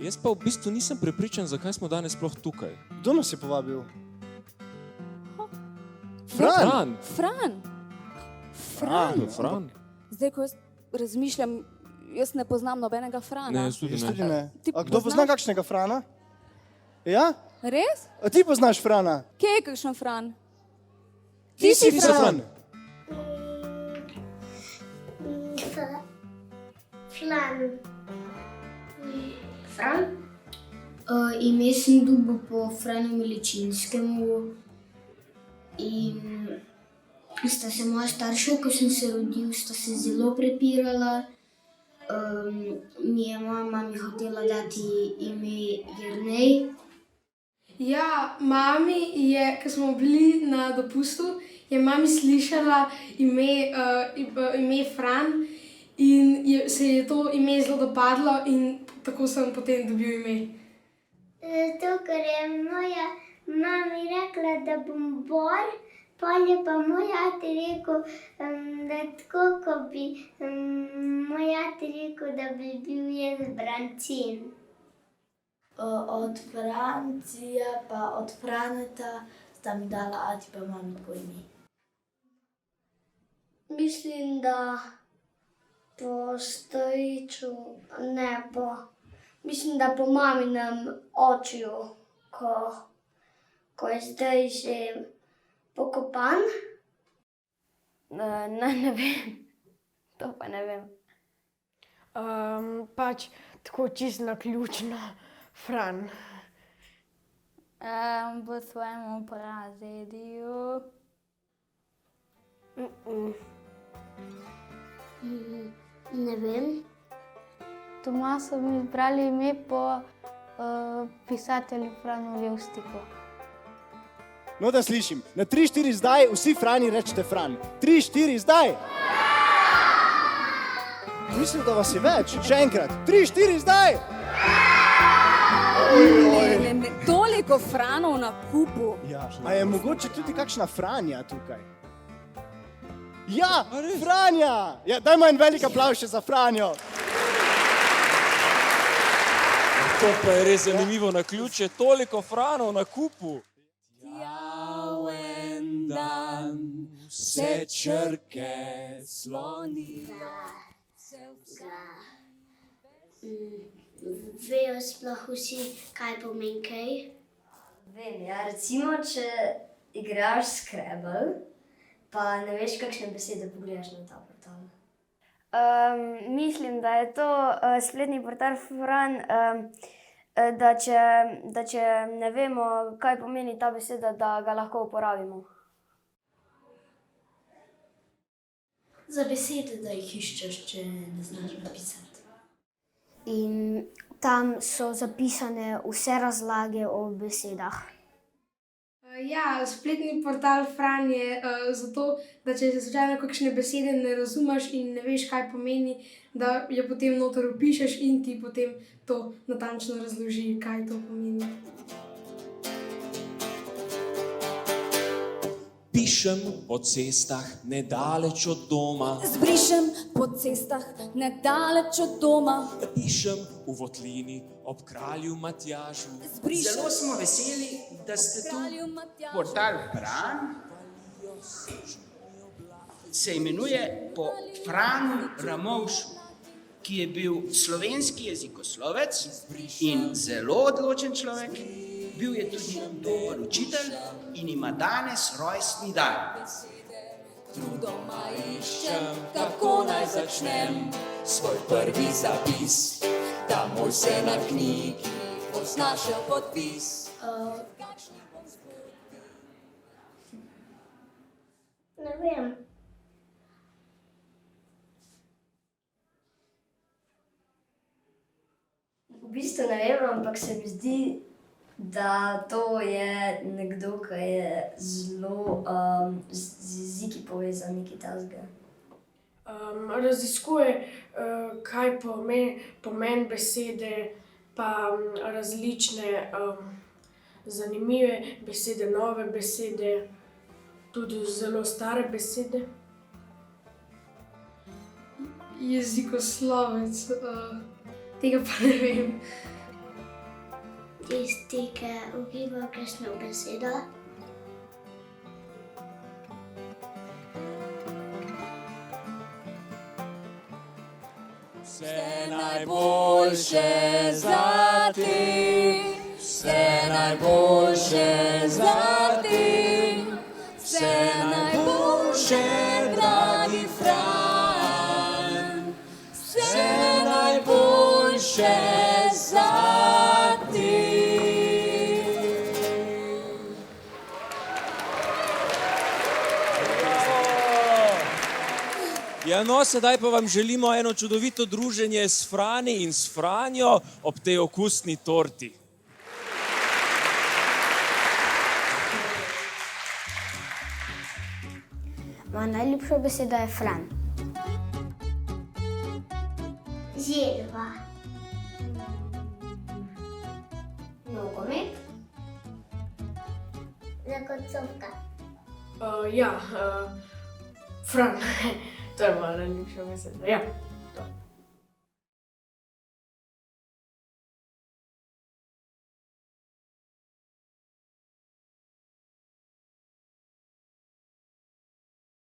Jaz pa v bistvu nisem prepričan, zakaj smo danes sploh tukaj. Kdo nas je povabil? Fran. Fran. Zdaj, ko jaz razmišljam, jaz ne poznam nobenega Frana. Ne, jaz tudi ne. Ti A kdo pozna kakšnega Frana? Ja? Res? A ti poznaš Frana? Kje je kakšen Fran? Ti si Fran. Fran? Ime sem dobil po Franu Miličinskemu in sta se moja starša, ko sem se rodil, sta se zelo prepirala. Mi je moja mama hotela dati ime Jernej. Ja, mami je, ko smo bili na dopustu, je mami slišala ime Fran in se je to ime zelo dopadlo in tako sem potem dobil ime. Zato, ker je moja mami rekla, da bom Bor, pol je pa moj ati rekel, da tako, ko bi moj ati rekel, da bi bil jaz Brancin. Od Francija pa od Franeta sta mi dala ati pa mami po ime. Mislim, da po stojiču, ne po, mislim, da po maminem očiju, ko je zdaj že pokopan. Ne vem, to pa ne vem. Pač tako čisto naključno, Fran. Po svojemu prazediju. Ne vem. Doma so mi izbrali ime po pisatelju Franu Levstiku. No, da slišim. Na 3-4 zdaj vsi Frani rečete Fran. 3-4 zdaj! Mislim, da vas je več. Še enkrat. 3-4 zdaj! Ne, toliko Franov na kupu. Ja. A je mogoče tudi kakšna Franja tukaj? Ja, Franja! Ja, dajmo en velik aplavz še za Franjo. To pa je res zanimivo naključje, toliko Franov na kupu. Javen dan, vse črke slonijo. Vejo sploh vsi, kaj pomeni kaj? Vem, ja, recimo, če igraš Scrabble, pa ne veš, kakšne besede pogledaš na ta portal. Mislim, da je to spletni portal Fran, da če ne vemo, kaj pomeni ta beseda, da ga lahko uporabimo. Za besede, da jih iščeš, če ne znaš napisati. In tam so zapisane vse razlage o besedah. Ja, spletni portal Fran je zato, da če se slučajno kakšne besede ne razumeš in ne veš, kaj pomeni, da jo potem noter vpišeš in ti potem to natančno razloži, kaj to pomeni. Pišem po cestah nedaleč od doma. Zbrišem po cestah nedaleč od doma. Pišem v votlini ob kralju Matjažu. Zelo smo veseli, da ste tu. Portal Fran se imenuje po Franu Ramovšu, ki je bil slovenski jezikoslovec in zelo odločen človek. Bil je tudi dober učitelj in ima danes rojstni dan. Trudoma iščem, kako naj začnem svoj prvi zapis. Ta moj se na knjigi poznašel podpis. Ne vem. V bistvu ne vem, ampak se mi zdi, da to je nekdo, ki je zelo z jeziki povezan, nekaj takega. Raziskuje, kaj pomen besede, pa različne zanimive besede, nove besede, tudi zelo stare besede. Jezikoslovec, tega pa ne vem. tisti, ki ugiba kakšno besedo. Vse najboljše za te, vse najboljše za te, vse najboljše, dragi Fran, vse najboljše za te. Ja, no, sedaj pa vam želimo eno čudovito druženje s Frani in s Franjo ob tej okusni torti. Moja najljubša beseda je Fran. Želva. Nogomet. Zakocovka. Ja, Fran, to je moja najljubša beseda. Ja, to.